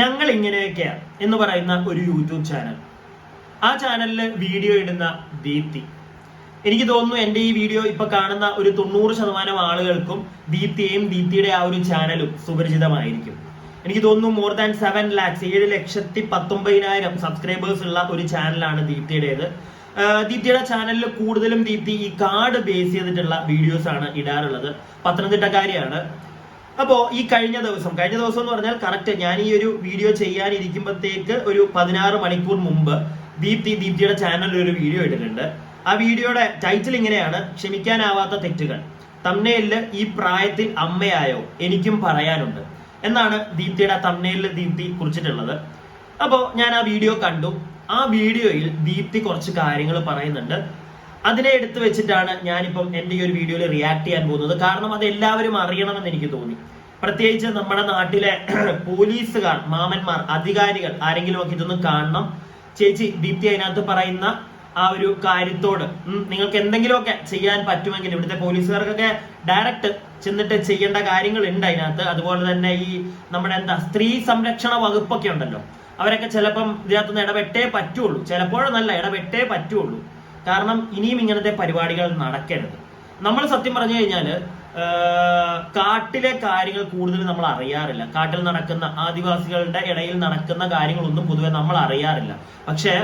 ഞങ്ങൾ ഇങ്ങനെയൊക്കെയാണ് എന്ന് പറയുന്ന ഒരു യൂട്യൂബ് ചാനൽ. ആ ചാനലിൽ വീഡിയോ ഇടുന്ന ദീപ്തി, എനിക്ക് തോന്നുന്നു എൻ്റെ ഈ വീഡിയോ ഇപ്പൊ കാണുന്ന ഒരു 90% ആളുകൾക്കും ദീപ്തിയെയും ദീപ്തിയുടെ ആ ഒരു ചാനലും സുപരിചിതമായിരിക്കും. എനിക്ക് തോന്നുന്നു മോർ ദാൻ 7 lakhs 7,19,000 സബ്സ്ക്രൈബേഴ്സ് ഉള്ള ഒരു ചാനലാണ് ദീപ്തിയുടേത്. ദീപ്തിയുടെ ചാനലിൽ കൂടുതലും ദീപ്തി ഈ കാർഡ് ബേസ് ചെയ്തിട്ടുള്ള വീഡിയോസ് ആണ് ഇടാറുള്ളത്. പത്തനംതിട്ടക്കാരിയാണ്. അപ്പോ ഈ കഴിഞ്ഞ ദിവസം എന്ന് പറഞ്ഞാൽ കറക്റ്റ് ഞാൻ ഈ ഒരു വീഡിയോ ചെയ്യാനിരിക്കുമ്പോഴത്തേക്ക് ഒരു 16 മണിക്കൂർ മുമ്പ് ദീപ്തിയുടെ ചാനലിൽ ഒരു വീഡിയോ ഇട്ടിട്ടുണ്ട്. ആ വീഡിയോയുടെ ടൈറ്റിൽ ഇങ്ങനെയാണ്: ക്ഷമിക്കാനാവാത്ത തെറ്റുകൾ. തംബ്നെയിലില് ഈ പ്രായത്തിൽ അമ്മയായോ എനിക്കും പറയാനുണ്ട് എന്നാണ് ദീപ്തിയുടെ തംബ്നെയിലിൽ ദീപ്തി കുറിച്ചിട്ടുള്ളത്. അപ്പോൾ ഞാൻ ആ വീഡിയോ കണ്ടു. ആ വീഡിയോയിൽ ദീപ്തി കുറച്ച് കാര്യങ്ങൾ പറയുന്നുണ്ട്. അതിനെ എടുത്തു വെച്ചിട്ടാണ് ഞാനിപ്പം എൻ്റെ ഈ ഒരു വീഡിയോയിൽ റിയാക്ട് ചെയ്യാൻ പോകുന്നത്. കാരണം അത് എല്ലാവരും അറിയണമെന്ന് എനിക്ക് തോന്നി. പ്രത്യേകിച്ച് നമ്മുടെ നാട്ടിലെ പോലീസുകാർ, മാമന്മാർ, അധികാരികൾ ആരെങ്കിലും ഒക്കെ ഇതൊന്ന് കാണണം. ചേച്ചി, ദീപ്തി അതിനകത്ത് പറയുന്ന ആ ഒരു കാര്യത്തോട് നിങ്ങൾക്ക് എന്തെങ്കിലുമൊക്കെ ചെയ്യാൻ പറ്റുമെങ്കിൽ, ഇവിടുത്തെ പോലീസുകാർക്കൊക്കെ ഡയറക്റ്റ് ചെന്നിട്ട് ചെയ്യേണ്ട കാര്യങ്ങൾ ഉണ്ട് അതിനകത്ത്. അതുപോലെ തന്നെ ഈ നമ്മുടെ സ്ത്രീ സംരക്ഷണ വകുപ്പൊക്കെ ഉണ്ടല്ലോ, അവരൊക്കെ ചിലപ്പം ഇതിനകത്തുനിന്ന് ഇടപെട്ടേ പറ്റുള്ളൂ. ചിലപ്പോഴൊന്നല്ല, ഇടപെട്ടേ പറ്റുള്ളൂ. കാരണം ഇനിയും ഇങ്ങനത്തെ പരിപാടികൾ നടക്കരുത്. നമ്മൾ സത്യം പറഞ്ഞു കഴിഞ്ഞാൽ കാട്ടിലെ കാര്യങ്ങൾ കൂടുതൽ നമ്മൾ അറിയാറില്ല. കാട്ടിൽ നടക്കുന്ന ആദിവാസികളുടെ ഇടയിൽ നടക്കുന്ന കാര്യങ്ങളൊന്നും പൊതുവെ നമ്മൾ അറിയാറില്ല. പക്ഷെ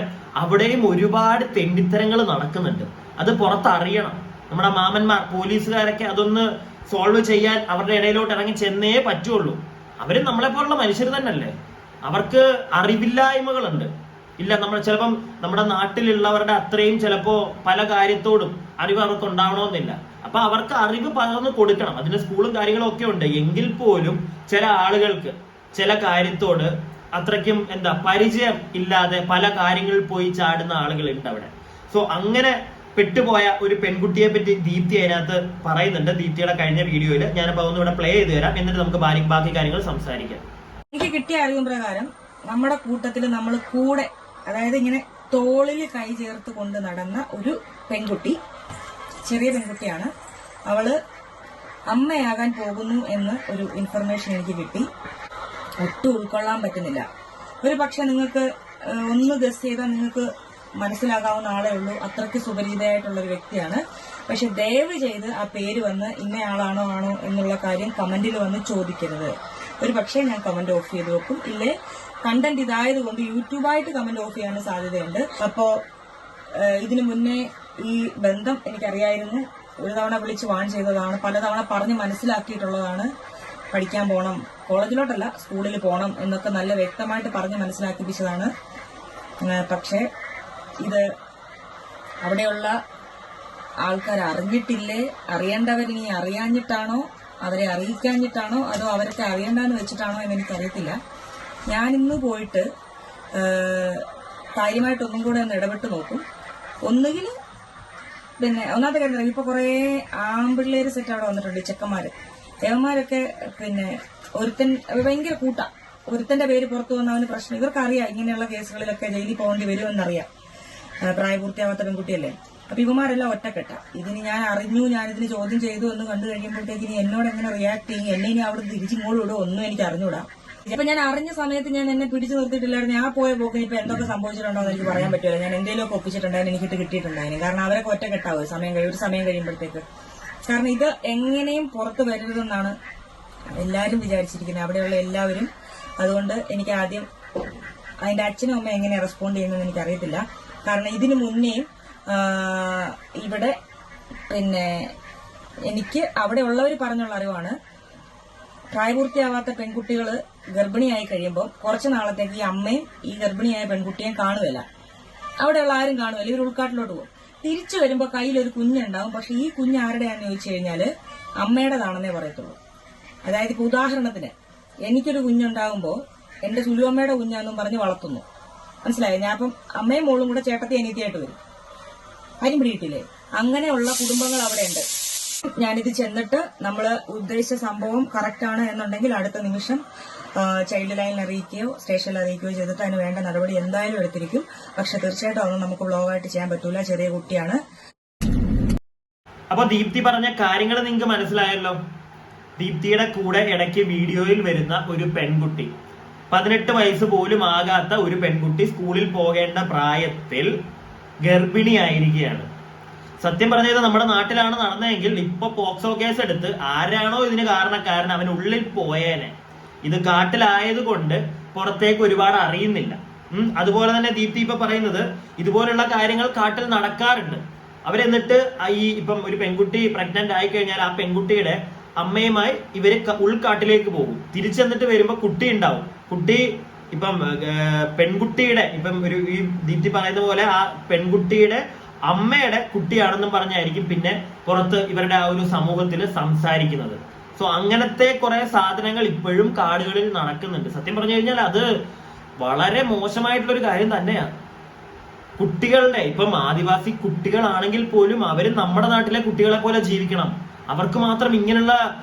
അവിടെയും ഒരുപാട് തെണ്ടിത്തരങ്ങൾ നടക്കുന്നുണ്ട്. അത് പുറത്തറിയണം. നമ്മുടെ മാമന്മാർ, പോലീസുകാരൊക്കെ അതൊന്ന് സോൾവ് ചെയ്യാൻ അവരുടെ ഇടയിലോട്ട് ഇറങ്ങി ചെന്നേ പറ്റുള്ളൂ. അവരും നമ്മളെ പോലുള്ള മനുഷ്യർ തന്നെയല്ലേ. അവർക്ക് അറിവില്ലായ്മകളുണ്ട്. ഇല്ല, നമ്മൾ ചിലപ്പം നമ്മുടെ നാട്ടിലുള്ളവരുടെ അത്രയും ചിലപ്പോ പല കാര്യത്തോടും അറിവ് അവർക്ക് ഉണ്ടാവണമെന്നില്ല. അപ്പൊ അവർക്ക് അറിവ് പകർന്ന് കൊടുക്കണം. അതിന് സ്കൂളും കാര്യങ്ങളും ഒക്കെ ഉണ്ട്. എങ്കിൽ പോലും ചില ആളുകൾക്ക് ചില കാര്യത്തോട് അത്രയ്ക്കും പരിചയം ഇല്ലാതെ പല കാര്യങ്ങളിൽ പോയി ചാടുന്ന ആളുകളുണ്ട് അവിടെ. സോ അങ്ങനെ പെട്ടുപോയ ഒരു പെൺകുട്ടിയെ പറ്റി ദീപ്തി അതിനകത്ത് പറയുന്നുണ്ട്. ദീപ്തിയുടെ കഴിഞ്ഞ വീഡിയോയിൽ ഞാനിപ്പോ ഒന്ന് ഇവിടെ പ്ലേ ചെയ്ത് തരാം. എന്നിട്ട് നമുക്ക് ബാക്കി കാര്യങ്ങൾ സംസാരിക്കാം. എനിക്ക് കിട്ടിയ അറിവും പ്രകാരം നമ്മുടെ കൂട്ടത്തിൽ നമ്മൾ കൂടെ, അതായത് ഇങ്ങനെ തോളിൽ കൈ ചേർത്ത് കൊണ്ട് നടന്ന ഒരു പെൺകുട്ടി, ചെറിയ പെൺകുട്ടിയാണ്. അവള് അമ്മയാകാൻ പോകുന്നു എന്ന് ഒരു ഇൻഫർമേഷൻ എനിക്ക് കിട്ടി. ഒട്ടും ഉൾക്കൊള്ളാൻ പറ്റുന്നില്ല. ഒരു പക്ഷെ നിങ്ങൾക്ക് ഒന്ന് ഗസ് ചെയ്താൽ നിങ്ങൾക്ക് മനസ്സിലാകാവുന്ന ആളേ ഉള്ളൂ. അത്രയ്ക്ക് സുപരിചിതയായിട്ടുള്ള ഒരു വ്യക്തിയാണ്. പക്ഷെ ദയവ് ചെയ്ത് ആ പേര് വന്ന് ഇന്നയാളാണോ എന്നുള്ള കാര്യം കമന്റിൽ വന്ന് ചോദിക്കരുത്. ഒരു പക്ഷേ ഞാൻ കമന്റ് ഓഫ് ചെയ്ത് വെക്കും. ഇല്ലേ, കണ്ടന്റ് ഇതായതുകൊണ്ട് യൂട്യൂബായിട്ട് കമന്റ് ഓഫ് ചെയ്യാൻ സാധ്യതയുണ്ട്. അപ്പോ ഇതിനു മുന്നേ ഈ ബന്ധം എനിക്കറിയായിരുന്നു. ഒരു തവണ വിളിച്ച് വാൺ ചെയ്തതാണ്, പലതവണ പറഞ്ഞ് മനസ്സിലാക്കിയിട്ടുള്ളതാണ്. പഠിക്കാൻ പോകണം, കോളേജിലോട്ടല്ല സ്കൂളിൽ പോകണം എന്നൊക്കെ നല്ല വ്യക്തമായിട്ട് പറഞ്ഞ് മനസ്സിലാക്കിപ്പിച്ചതാണ്. പക്ഷേ ഇത് അവിടെയുള്ള ആൾക്കാർ അറിഞ്ഞിട്ടില്ലേ, അറിയേണ്ടവരിനി അറിയാഞ്ഞിട്ടാണോ, അവരെ അറിയിക്കാഞ്ഞിട്ടാണോ, അതോ അവരൊക്കെ അറിയണ്ടെന്ന് വെച്ചിട്ടാണോ എന്ന് എനിക്കറിയത്തില്ല. ഞാനിന്ന് പോയിട്ട് കാര്യമായിട്ടൊന്നും കൂടെ ഒന്ന് ഇടപെട്ട് നോക്കും. ഒന്നുകിൽ ഒന്നാമത്തെ കാര്യം, ഇപ്പൊ കുറെ ആൺപിള്ളേര് സെറ്റ് അവിടെ വന്നിട്ടുണ്ട്, ചെക്കന്മാര്. ദേവന്മാരൊക്കെ ഒരുത്തൻ ഭയങ്കര കൂട്ടാ. ഒരുത്തന്റെ പേര് പുറത്തു വന്ന അവന് പ്രശ്നം. ഇവർക്കറിയാം ഇങ്ങനെയുള്ള കേസുകളിലൊക്കെ ജയിലിൽ പോകേണ്ടി വരുമെന്നറിയാം. പ്രായപൂർത്തിയാവാത്ത പെൺകുട്ടിയല്ലേ. അപ്പൊ ഇവന്മാരെല്ലാം ഒറ്റക്കെട്ട. ഇതിന് ഞാൻ അറിഞ്ഞു, ഞാനിതിന് ചോദ്യം ചെയ്തു എന്ന് കണ്ടു കഴിയുമ്പോഴത്തേക്ക് ഇനി എന്നോട് എങ്ങനെ റിയാക്ട് ചെയ്യും, എന്നെ ഇനി അവിടെ തിരിച്ചിങ്ങോട്ട് വിടും, ഒന്നും എനിക്ക് അറിഞ്ഞൂടാ. ഇപ്പൊ ഞാൻ അറിഞ്ഞ സമയത്ത് ഞാൻ എന്നെ പിടിച്ചു നിർത്തിയിട്ടില്ലായിരുന്നു. ഞാൻ പോയ പോക്കിന് ഇപ്പൊ എന്തൊക്കെ സംഭവിച്ചിട്ടുണ്ടോ എന്ന് എനിക്ക് പറയാൻ പറ്റില്ല. ഞാൻ എന്തെങ്കിലുമൊക്കെ ഒപ്പിച്ചിട്ടുണ്ടായിരുന്നു, എനിക്കിട്ട് കിട്ടിയിട്ടുണ്ടായിരുന്നു. കാരണം അവരൊക്കെ ഒറ്റക്കെട്ടാവും ഒരു സമയം കഴിയുമ്പോഴത്തേക്ക്. കാരണം ഇത് എങ്ങനെയും പുറത്തു വരരുതെന്നാണ് എല്ലാവരും വിചാരിച്ചിരിക്കുന്നത്, അവിടെയുള്ള എല്ലാവരും. അതുകൊണ്ട് എനിക്ക് ആദ്യം അതിന്റെ അച്ഛനും അമ്മ എങ്ങനെ റെസ്പോണ്ട് ചെയ്യുന്നതെന്ന് എനിക്കറിയത്തില്ല. കാരണം ഇതിനു മുന്നേയും ഇവിടെ എനിക്ക് അവിടെ ഉള്ളവർ പറഞ്ഞുള്ള അറിവാണ്, പ്രായപൂർത്തിയാവാത്ത പെൺകുട്ടികൾ ഗർഭിണിയായി കഴിയുമ്പോൾ കുറച്ചു നാളത്തേക്ക് ഈ അമ്മയും ഈ ഗർഭിണിയായ പെൺകുട്ടിയെ കാണുകയില്ല. അവിടെയുള്ള ആരും കാണുകയില്ല. ഇവർ ഉൾക്കാട്ടിലോട്ട് പോകും. തിരിച്ചു വരുമ്പോൾ കയ്യിലൊരു കുഞ്ഞുണ്ടാവും. പക്ഷെ ഈ കുഞ്ഞ് ആരുടെയാണെന്ന് ചോദിച്ചു കഴിഞ്ഞാൽ അമ്മയുടേതാണെന്നേ പറയത്തുള്ളൂ. അതായത് ഇപ്പൊ ഉദാഹരണത്തിന് എനിക്കൊരു കുഞ്ഞുണ്ടാകുമ്പോൾ എന്റെ സുലുവമ്മയുടെ കുഞ്ഞാന്നും പറഞ്ഞ് വളർത്തുന്നു. മനസ്സിലായോ? ഞാൻ അപ്പം അമ്മയും മോളും കൂടെ ചേട്ടത്തി അനിയത്തിയായിട്ട് വരും. കാര്യം പിടിയിട്ടില്ലേ? അങ്ങനെയുള്ള കുടുംബങ്ങൾ അവിടെ ഉണ്ട്. ഞാനിത് ചെന്നിട്ട് നമ്മൾ ഉദ്ദേശിച്ച സംഭവം കറക്റ്റ് ആണ് എന്നുണ്ടെങ്കിൽ അടുത്ത നിമിഷം ചൈൽഡ് ലൈനിൽ അറിയിക്കുകയോ സ്റ്റേഷനിൽ അറിയിക്കുകയോ ചെയ്തിട്ട് അതിന് വേണ്ട നടപടി എന്തായാലും എടുത്തിരിക്കും. പക്ഷെ തീർച്ചയായിട്ടും അതൊന്നും നമുക്ക് വ്ലോഗായിട്ട് ചെയ്യാൻ പറ്റൂല, ചെറിയ കുട്ടിയാണ്. അപ്പൊ ദീപ്തി പറഞ്ഞ കാര്യങ്ങൾ നിങ്ങൾക്ക് മനസ്സിലായല്ലോ. ദീപ്തിയുടെ കൂടെ ഇടയ്ക്ക് വീഡിയോയിൽ വരുന്ന ഒരു പെൺകുട്ടി 18 വയസ്സ് പോലും ആകാത്ത ഒരു പെൺകുട്ടി സ്കൂളിൽ പോകേണ്ട പ്രായത്തിൽ ഗർഭിണിയായിരിക്കുകയാണ്. സത്യം പറഞ്ഞത് നമ്മുടെ നാട്ടിലാണ് നടന്നതെങ്കിൽ ഇപ്പൊ പോക്സോ കേസ് എടുത്ത് ആരാണോ ഇതിന് കാരണക്കാരൻ അവൻ ഉള്ളിൽ പോയേനെ. ഇത് കാട്ടിലായത് കൊണ്ട് പുറത്തേക്ക് ഒരുപാട് അറിയുന്നില്ല. അതുപോലെ തന്നെ ദീപ്തി ഇപ്പൊ പറയുന്നത് ഇതുപോലുള്ള കാര്യങ്ങൾ കാട്ടിൽ നടക്കാറുണ്ട്. അവരെന്നിട്ട് ഈ ഇപ്പം ഒരു പെൺകുട്ടി പ്രഗ്നന്റ് ആയി കഴിഞ്ഞാൽ ആ പെൺകുട്ടിയുടെ അമ്മയുമായി ഇവര് ഉൾക്കാട്ടിലേക്ക് പോകും. തിരിച്ചെന്നിട്ട് വരുമ്പോ കുട്ടി ഉണ്ടാവും. കുട്ടി ഇപ്പം പെൺകുട്ടിയുടെ ഇപ്പം ഈ ദീപ്തി പറയുന്ന പോലെ ആ പെൺകുട്ടിയുടെ അമ്മയുടെ കുട്ടിയാണെന്നും പറഞ്ഞായിരിക്കും പിന്നെ പുറത്ത് ഇവരുടെ ആ ഒരു സമൂഹത്തിൽ സംസാരിക്കുന്നത്. സോ അങ്ങനത്തെ കുറെ സാധനങ്ങൾ ഇപ്പോഴും കാടുകളിൽ നടക്കുന്നുണ്ട്. സത്യം പറഞ്ഞു കഴിഞ്ഞാൽ അത് വളരെ മോശമായിട്ടുള്ള ഒരു കാര്യം തന്നെയാണ്. കുട്ടികളുടെ ഇപ്പം ആദിവാസി കുട്ടികളാണെങ്കിൽ പോലും അവര് നമ്മുടെ നാട്ടിലെ കുട്ടികളെ പോലെ ജീവിക്കണം. അവർക്ക് മാത്രം ഇങ്ങനെയുള്ള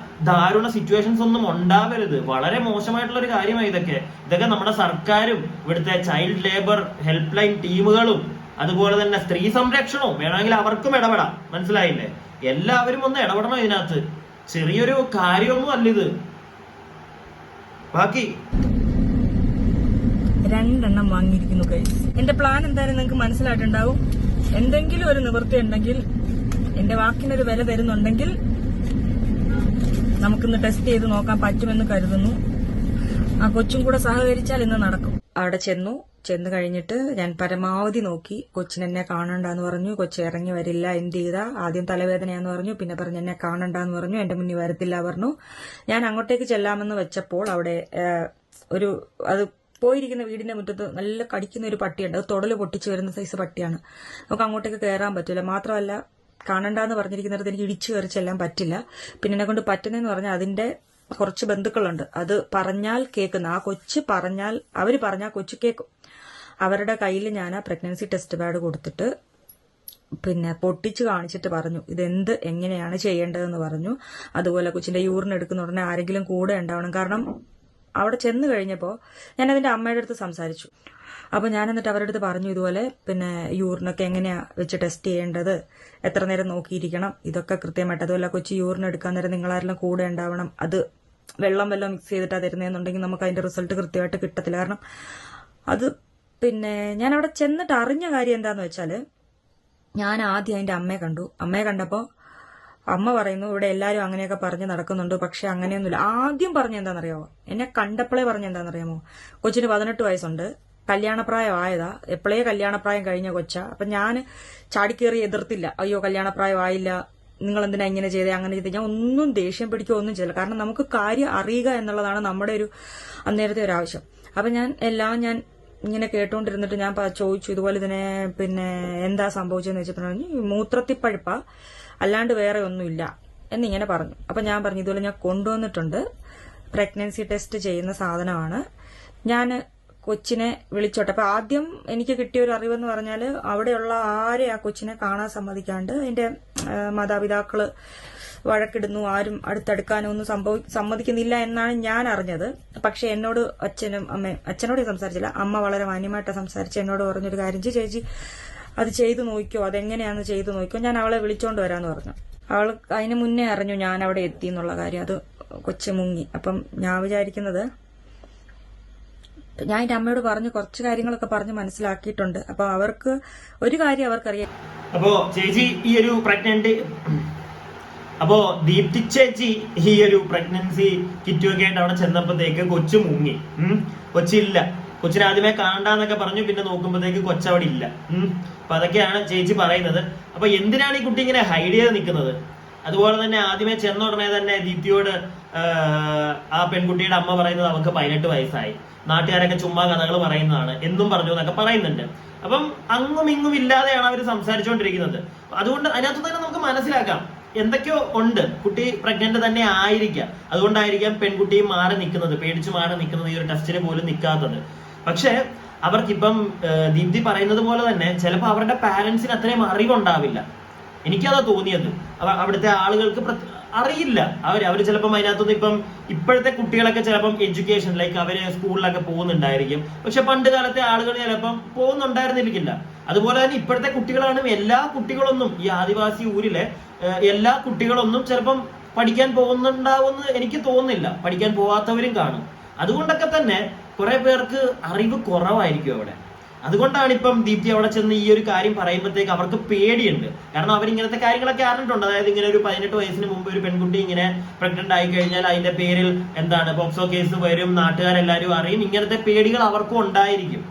ദാരുണ സിറ്റുവേഷൻസ് ഒന്നും ഉണ്ടാവരുത്. വളരെ മോശമായിട്ടുള്ള ഒരു കാര്യമാണ് ഇതൊക്കെ നമ്മുടെ സർക്കാരും ഇവിടുത്തെ ചൈൽഡ് ലേബർ ഹെൽപ്പ് ലൈൻ ടീമുകളും അതുപോലെ തന്നെ സ്ത്രീ സംരക്ഷണവും വേണമെങ്കിൽ അവർക്കും ഇടപെടാം. മനസ്സിലായില്ലേ? എല്ലാവരും ഒന്ന് ഇടപെടണം ഇതിനകത്ത്. ചെറിയൊരു കാര്യമൊന്നും അല്ല ഇത്. ബാക്കി 2 എണ്ണം വാങ്ങിയിരിക്കുന്നു ഗൈസ്. എന്റെ പ്ലാൻ എന്തായാലും നിങ്ങൾക്ക് മനസ്സിലായിട്ടുണ്ടാവും. എന്തെങ്കിലും ഒരു നിവൃത്തി ഉണ്ടെങ്കിൽ, എന്റെ വാക്കിനൊരു വില തരുന്നുണ്ടെങ്കിൽ നമുക്കിന്ന് ടെസ്റ്റ് ചെയ്ത് നോക്കാൻ പറ്റുമെന്ന് കരുതുന്നു. ആ കൊച്ചും കൂടെ സഹകരിച്ചാൽ ഇന്ന് നടക്കും. അവിടെ ചെന്ന് കഴിഞ്ഞിട്ട് ഞാൻ പരമാവധി നോക്കി. കൊച്ചിനെന്നെ കാണണ്ടെന്ന് പറഞ്ഞു. കൊച്ചു ഇറങ്ങി വരില്ല. എന്ത് ചെയ്താ? ആദ്യം തലവേദനയാന്ന് പറഞ്ഞു, പിന്നെ പറഞ്ഞു എന്നെ കാണണ്ടെന്ന് പറഞ്ഞു, എന്റെ മുന്നിൽ വരത്തില്ല പറഞ്ഞു. ഞാൻ അങ്ങോട്ടേക്ക് ചെല്ലാമെന്ന് വെച്ചപ്പോൾ അവിടെ അത് പോയിരിക്കുന്ന വീടിന്റെ മുറ്റത്ത് നല്ല കടിക്കുന്ന ഒരു പട്ടിയുണ്ട്. അത് തൊടല് പൊട്ടിച്ചു വരുന്ന സൈസ് പട്ടിയാണ്. നമുക്ക് അങ്ങോട്ടേക്ക് കയറാൻ പറ്റില്ല. മാത്രമല്ല കാണണ്ടെന്ന് പറഞ്ഞിരിക്കുന്നിടത്ത് എനിക്ക് ഇടിച്ചു കയറി ചെല്ലാൻ പറ്റില്ല. പിന്നെ എന്നെ കൊണ്ട് പറ്റുന്നതെന്ന് പറഞ്ഞാൽ അതിന്റെ കുറച്ച് ബന്ധുക്കളുണ്ട്. അത് പറഞ്ഞാൽ കേൾക്കുന്ന ആ കൊച്ചു പറഞ്ഞാൽ അവര് പറഞ്ഞാൽ കൊച്ചു കേൾക്കും. അവരുടെ കയ്യിൽ ഞാൻ ആ പ്രഗ്നൻസി ടെസ്റ്റ് പാഡ് കൊടുത്തിട്ട് പിന്നെ പൊട്ടിച്ച് കാണിച്ചിട്ട് പറഞ്ഞു എങ്ങനെയാണ് ചെയ്യേണ്ടതെന്ന് പറഞ്ഞു. അതുപോലെ കൊച്ചിന്റെ യൂറിൻ എടുക്കുന്ന ഉടനെ ആരെങ്കിലും കൂടെ ഉണ്ടാവണം. കാരണം അവിടെ ചെന്ന് കഴിഞ്ഞപ്പോൾ ഞാൻ അതിന്റെ അമ്മയുടെ അടുത്ത് സംസാരിച്ചു. അപ്പൊ ഞാൻ എന്നിട്ട് അവരുടെ അടുത്ത് പറഞ്ഞു ഇതുപോലെ പിന്നെ യൂറിനൊക്കെ എങ്ങനെയാ വെച്ച് ടെസ്റ്റ് ചെയ്യേണ്ടത്, എത്ര നേരം നോക്കിയിരിക്കണം, ഇതൊക്കെ കൃത്യമായിട്ട്. അതുപോലെ കൊച്ചി യൂറിൻ എടുക്കാൻ നേരം നിങ്ങളാരെല്ലാം കൂടെ ഉണ്ടാവണം. അത് വെള്ളം മിക്സ് ചെയ്തിട്ടാ തരുന്നതെന്നുണ്ടെങ്കിൽ നമുക്ക് അതിന്റെ റിസൾട്ട് കൃത്യമായിട്ട് കിട്ടത്തില്ല. കാരണം അത് പിന്നെ ഞാൻ അവിടെ ചെന്നിട്ട് അറിഞ്ഞ കാര്യം എന്താന്ന് വെച്ചാല്, ഞാൻ ആദ്യം അതിന്റെ അമ്മയെ കണ്ടു. അമ്മയെ കണ്ടപ്പോ അമ്മ പറയുന്നു ഇവിടെ എല്ലാരും അങ്ങനെയൊക്കെ പറഞ്ഞ് നടക്കുന്നുണ്ട്, പക്ഷെ അങ്ങനെയൊന്നുമില്ല. ആദ്യം പറഞ്ഞ എന്താണെന്നറിയാമോ? എന്നെ കണ്ടപ്പോഴേ പറഞ്ഞ എന്താണെന്നറിയാമോ? കൊച്ചിന് 18 വയസ്സുണ്ട്, കല്യാണപ്രായം ആയതാ, എപ്പോഴേ കല്യാണപ്രായം കഴിഞ്ഞ കൊച്ചാ. അപ്പൊ ഞാൻ ചാടിക്കേറി എതിർത്തില്ല. അയ്യോ കല്യാണപ്രായം ആയില്ല, നിങ്ങൾ എന്തിനാ ഇങ്ങനെ ചെയ്തേ, അങ്ങനെ ചെയ്തേ. ഞാൻ ഒന്നും ദേഷ്യം പിടിക്കുകയോ ഒന്നും ചെയ്തില്ല. കാരണം നമുക്ക് കാര്യം അറിയുക എന്നുള്ളതാണ് നമ്മുടെ ഒരു അന്നേരത്തെ ഒരു ആവശ്യം. അപ്പൊ ഞാൻ ഇങ്ങനെ കേട്ടോണ്ടിരുന്നിട്ട് ഞാൻ ചോദിച്ചു ഇതുപോലെ ഇതിനെ പിന്നെ എന്താ സംഭവിച്ചതെന്ന് വെച്ചപ്പോൾ മൂത്രത്തിപ്പഴുപ്പ, അല്ലാണ്ട് വേറെ ഒന്നുമില്ല എന്നിങ്ങനെ പറഞ്ഞു. അപ്പൊ ഞാൻ പറഞ്ഞു ഇതുപോലെ ഞാൻ കൊണ്ടുവന്നിട്ടുണ്ട്, പ്രഗ്നൻസി ടെസ്റ്റ് ചെയ്യുന്ന സാധനമാണ്, ഞാൻ കൊച്ചിനെ വിളിച്ചോട്ടെ. അപ്പൊ ആദ്യം എനിക്ക് കിട്ടിയ ഒരു അറിവെന്ന് പറഞ്ഞാൽ അവിടെയുള്ള ആരെ ആ കൊച്ചിനെ കാണാൻ സമ്മതിക്കാണ്ട് അതിന്റെ മാതാപിതാക്കള് വഴക്കിടുന്നു, ആരും അടുത്തടുക്കാനോ ഒന്നും സമ്മതിക്കുന്നില്ല എന്നാണ് ഞാൻ അറിഞ്ഞത്. പക്ഷെ എന്നോട് അച്ഛനോട് സംസാരിച്ചില്ല, അമ്മ വളരെ മാന്യമായിട്ട് സംസാരിച്ച് എന്നോട് പറഞ്ഞൊരു കാര്യം, ചേച്ചി അത് ചെയ്തു നോക്കിയോ, അതെങ്ങനെയാന്ന് ചെയ്തു നോക്കിയോ, ഞാൻ അവളെ വിളിച്ചോണ്ട് വരാന്ന് പറഞ്ഞു. അവൾ അതിന് മുന്നേ അറിഞ്ഞു ഞാൻ അവിടെ എത്തി എന്നുള്ള കാര്യം. അത് കൊച്ചു മുങ്ങി. അപ്പം ഞാൻ വിചാരിക്കുന്നത്, ഞാൻ എന്റെ അമ്മയോട് പറഞ്ഞു കുറച്ച് കാര്യങ്ങളൊക്കെ പറഞ്ഞ് മനസ്സിലാക്കിയിട്ടുണ്ട്. അപ്പൊ അവർക്ക് ഒരു കാര്യം അവർക്കറിയാം. അപ്പോ ചേച്ചി ഈ ഒരു ദീപ്തി ചേച്ചി ഈ ഒരു പ്രഗ്നൻസി കിറ്റുമൊക്കെ ആയിട്ട് അവിടെ ചെന്നപ്പോഴത്തേക്ക് കൊച്ചു മുങ്ങി. കൊച്ചില്ല. കൊച്ചിനെ ആദ്യമേ കാണണ്ടെന്നൊക്കെ പറഞ്ഞു, പിന്നെ നോക്കുമ്പോഴത്തേക്ക് കൊച്ചവിടെ ഇല്ല. അപ്പൊ അതൊക്കെയാണ് ചേച്ചി പറയുന്നത്. അപ്പൊ എന്തിനാണ് ഈ കുട്ടി ഇങ്ങനെ ഹൈഡ് ചെയ്ത് നിൽക്കുന്നത്? അതുപോലെ തന്നെ ആദ്യമേ ചെന്ന ഉടനെ തന്നെ ദീപ്തിയോട് ആ പെൺകുട്ടിയുടെ അമ്മ പറയുന്നത് അവർക്ക് 18 വയസ്സായി, നാട്ടുകാരൊക്കെ ചുമ്മാ കഥകൾ പറയുന്നതാണ് എന്നും പറഞ്ഞു എന്നൊക്കെ പറയുന്നുണ്ട്. അപ്പം അങ്ങും ഇങ്ങും ഇല്ലാതെയാണ് അവർ സംസാരിച്ചുകൊണ്ടിരിക്കുന്നത്. അതുകൊണ്ട് അതിനകത്ത് തന്നെ നമുക്ക് മനസ്സിലാക്കാം എന്തൊക്കെയോ ഉണ്ട്. കുട്ടി പ്രഗ്നന്റ് തന്നെ ആയിരിക്കാം. അതുകൊണ്ടായിരിക്കാം പെൺകുട്ടിയും മാറി നിൽക്കുന്നത്, പേടിച്ചു മാറി നിൽക്കുന്നത്, ഈ ഒരു ടെസ്റ്റിന് പോലും നിൽക്കാത്തത്. പക്ഷെ അവർക്കിപ്പം ദീപ്തി പറയുന്നത് പോലെ തന്നെ ചിലപ്പോൾ അവരുടെ പാരന്റ്സിന് അത്രയും അറിവുണ്ടാവില്ല. എനിക്കതാ തോന്നിയത്. അവിടുത്തെ ആളുകൾക്ക് അറിയില്ല. അവര് ചിലപ്പം അതിനകത്തൊന്നും ഇപ്പം ഇപ്പോഴത്തെ കുട്ടികളൊക്കെ ചിലപ്പം എഡ്യൂക്കേഷൻ ലൈക്ക് അവര് സ്കൂളിലൊക്കെ പോകുന്നുണ്ടായിരിക്കും. പക്ഷെ പണ്ട് കാലത്തെ ആളുകൾ ചിലപ്പം പോകുന്നുണ്ടായിരുന്നിരിക്കില്ല. അതുപോലെ തന്നെ ഇപ്പോഴത്തെ കുട്ടികളാണ് എല്ലാ കുട്ടികളൊന്നും ഈ ആദിവാസി ഊരിലെ എല്ലാ കുട്ടികളൊന്നും ചിലപ്പം പഠിക്കാൻ പോകുന്നുണ്ടാവുമെന്ന് എനിക്ക് തോന്നുന്നില്ല. പഠിക്കാൻ പോവാത്തവരും കാണും. അതുകൊണ്ടൊക്കെ തന്നെ കുറെ പേർക്ക് അറിവ് കുറവായിരിക്കും അവിടെ. അതുകൊണ്ടാണ് ഇപ്പം ദീപ്തി അവിടെ ചെന്ന് ഈ ഒരു കാര്യം പറയുമ്പോഴത്തേക്ക് അവർക്ക് പേടിയുണ്ട്. കാരണം അവരിങ്ങനത്തെ കാര്യങ്ങളൊക്കെ അറിഞ്ഞിട്ടുണ്ട്. അതായത് ഇങ്ങനെ ഒരു 18 വയസ്സിന് മുമ്പ് ഒരു പെൺകുട്ടി ഇങ്ങനെ പ്രഗ്നന്റ് ആയി കഴിഞ്ഞാൽ അതിന്റെ പേരിൽ എന്താണ് പോക്സോ കേസ് വരും, നാട്ടുകാരെല്ലാവരും അറിയും. ഇങ്ങനത്തെ പേടികൾ അവർക്കും ഉണ്ടായിരിക്കും.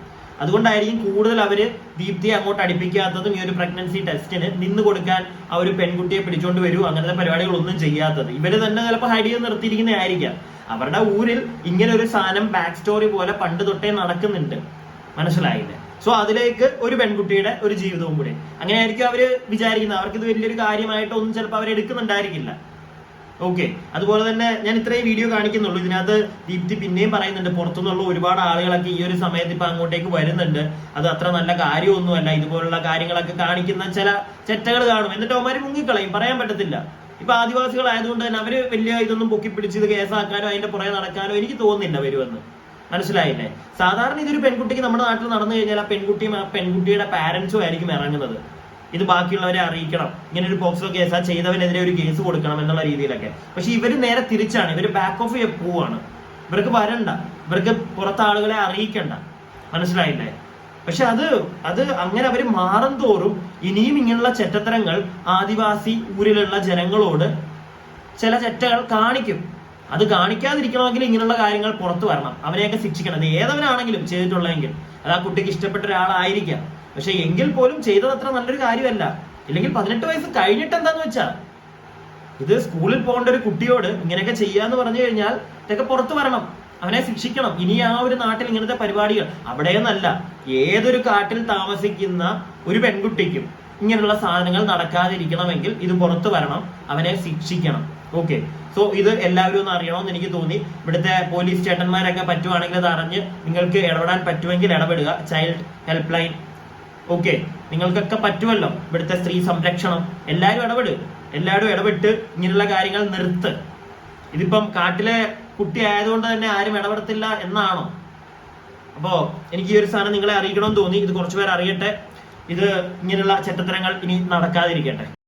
അതുകൊണ്ടായിരിക്കും കൂടുതൽ അവര് ദീപ്തിയെ അങ്ങോട്ട് അടുപ്പിക്കാത്തതും ഈ ഒരു പ്രഗ്നൻസി ടെസ്റ്റിന് നിന്ന് കൊടുക്കാൻ ആ ഒരു പെൺകുട്ടിയെ പിടിച്ചോണ്ട് വരൂ അങ്ങനത്തെ പരിപാടികളൊന്നും ചെയ്യാത്തത്. ഇവര് തന്നെ ചിലപ്പോൾ ഹൈഡ് ചെയ്ത് നിർത്തിയിരിക്കുന്നതായിരിക്കാം. അവരുടെ ഊരിൽ ഇങ്ങനെ ഒരു സാധനം ബാക്ക് സ്റ്റോറി പോലെ പണ്ട് തൊട്ടേ നടക്കുന്നുണ്ട്, മനസ്സിലായില്ലേ? സോ അതിലേക്ക് ഒരു പെൺകുട്ടിയുടെ ഒരു ജീവിതവും കൂടെ അങ്ങനെയായിരിക്കും അവര് വിചാരിക്കുന്നത്. അവർക്ക് ഇത് വലിയൊരു കാര്യമായിട്ടൊന്നും ചിലപ്പോൾ അവരെടുക്കുന്നുണ്ടായിരിക്കില്ല. ഓക്കെ, അതുപോലെ തന്നെ ഞാൻ ഇത്രയും വീഡിയോ കാണിക്കുന്നുള്ളൂ. ഇതിനകത്ത് ദീപ്തി പിന്നെയും പറയുന്നുണ്ട് പുറത്തുനിന്നുള്ള ഒരുപാട് ആളുകളൊക്കെ ഈ ഒരു സമയത്ത് ഇപ്പൊ അങ്ങോട്ടേക്ക് വരുന്നുണ്ട്, അത് അത്ര നല്ല കാര്യമൊന്നുമല്ല, ഇതുപോലുള്ള കാര്യങ്ങളൊക്കെ കാണിക്കുന്ന ചില ചെറ്റകൾ കാണും, എന്നിട്ട് അവന്മാര് മുങ്ങിക്കളയും, പറയാൻ പറ്റത്തില്ല. ഇപ്പൊ ആദിവാസികളായതുകൊണ്ട് തന്നെ അവര് വലിയ ഇതൊന്നും പൊക്കിപ്പിടിച്ച് ഇത് കേസാക്കാനോ അതിന്റെ പുറകെ നടക്കാനോ എനിക്ക് തോന്നുന്നില്ല വരുമെന്ന്, മനസ്സിലായില്ലേ? സാധാരണ ഇതൊരു പെൺകുട്ടിക്ക് നമ്മുടെ നാട്ടിൽ നടന്നു കഴിഞ്ഞാൽ ആ പെൺകുട്ടിയുടെ പാരന്റ്സും ആയിരിക്കും ഇറങ്ങുന്നത്. ഇത് ബാക്കിയുള്ളവരെ അറിയിക്കണം, ഇങ്ങനെ ഒരു പോക്സോ കേസാ, ചെയ്തവനെതിരെ ഒരു കേസ് കൊടുക്കണം എന്നുള്ള രീതിയിലൊക്കെ. പക്ഷെ ഇവര് നേരെ തിരിച്ചാണ്, ഇവര് ബാക്ക് ഓഫ് പോവാണ്. ഇവർക്ക് വരണ്ട, ഇവർക്ക് പുറത്തെ ആളുകളെ അറിയിക്കണ്ട, മനസ്സിലായില്ലേ? പക്ഷെ അത് അങ്ങനെ അവര് മാറും തോറും ഇനിയും ഇങ്ങനെയുള്ള ചെറ്റത്തരങ്ങൾ ആദിവാസി ഊരിലുള്ള ജനങ്ങളോട് ചില ചെറ്റകൾ കാണിക്കും. അത് കാണിക്കാതിരിക്കണമെങ്കിൽ ഇങ്ങനെയുള്ള കാര്യങ്ങൾ പുറത്തു വരണം, അവനെയൊക്കെ ശിക്ഷിക്കണം. അത് ഏതവനാണെങ്കിലും ചെയ്തിട്ടുള്ളതെങ്കിൽ, അത് ആ കുട്ടിക്ക് ഇഷ്ടപ്പെട്ട ഒരാളായിരിക്കാം, പക്ഷെ എങ്കിൽ പോലും ചെയ്തത് അത്ര നല്ലൊരു കാര്യമല്ല. ഇല്ലെങ്കിൽ 18 വയസ്സ് കഴിഞ്ഞിട്ട് എന്താന്ന് വെച്ചാ ഇത് സ്കൂളിൽ പോകേണ്ട ഒരു കുട്ടിയോട് ഇങ്ങനെയൊക്കെ ചെയ്യാന്ന് പറഞ്ഞു കഴിഞ്ഞാൽ ഇതൊക്കെ പുറത്തു വരണം, അവനെ ശിക്ഷിക്കണം. ഇനി ആ ഒരു നാട്ടിൽ ഇങ്ങനത്തെ പരിപാടികൾ അവിടെയെന്നല്ല, ഏതൊരു കാട്ടിൽ താമസിക്കുന്ന ഒരു പെൺകുട്ടിക്കും ഇങ്ങനെയുള്ള സാധനങ്ങൾ നടക്കാതിരിക്കണമെങ്കിൽ ഇത് പുറത്തു വരണം, അവനെ ശിക്ഷിക്കണം. ഓക്കെ, സോ ഇത് എല്ലാവരും ഒന്ന് അറിയണമെന്ന് എനിക്ക് തോന്നി. ഇവിടുത്തെ പോലീസ് ചേട്ടന്മാരൊക്കെ പറ്റുവാണെങ്കിൽ അത് അറിഞ്ഞ് നിങ്ങൾക്ക് ഇടപെടാൻ പറ്റുമെങ്കിൽ ഇടപെടുക. ചൈൽഡ് ഹെൽപ്പ് ലൈൻ, ഓക്കെ, നിങ്ങൾക്കൊക്കെ പറ്റുമല്ലോ. ഇവിടുത്തെ സ്ത്രീ സംരക്ഷണം, എല്ലാവരും ഇടപെട്ട് ഇങ്ങനെയുള്ള കാര്യങ്ങൾ നിർത്ത്. ഇതിപ്പം കാട്ടിലെ കുട്ടി ആയതുകൊണ്ട് തന്നെ ആരും ഇടപെടത്തില്ല എന്നാണോ? അപ്പോ എനിക്ക് ഈ ഒരു സാധനം നിങ്ങളെ അറിയിക്കണമെന്ന് തോന്നി. ഇത് കുറച്ചുപേർ അറിയട്ടെ, ഇത് ഇങ്ങനെയുള്ള ചെറ്റത്തരങ്ങൾ ഇനി നടക്കാതിരിക്കട്ടെ.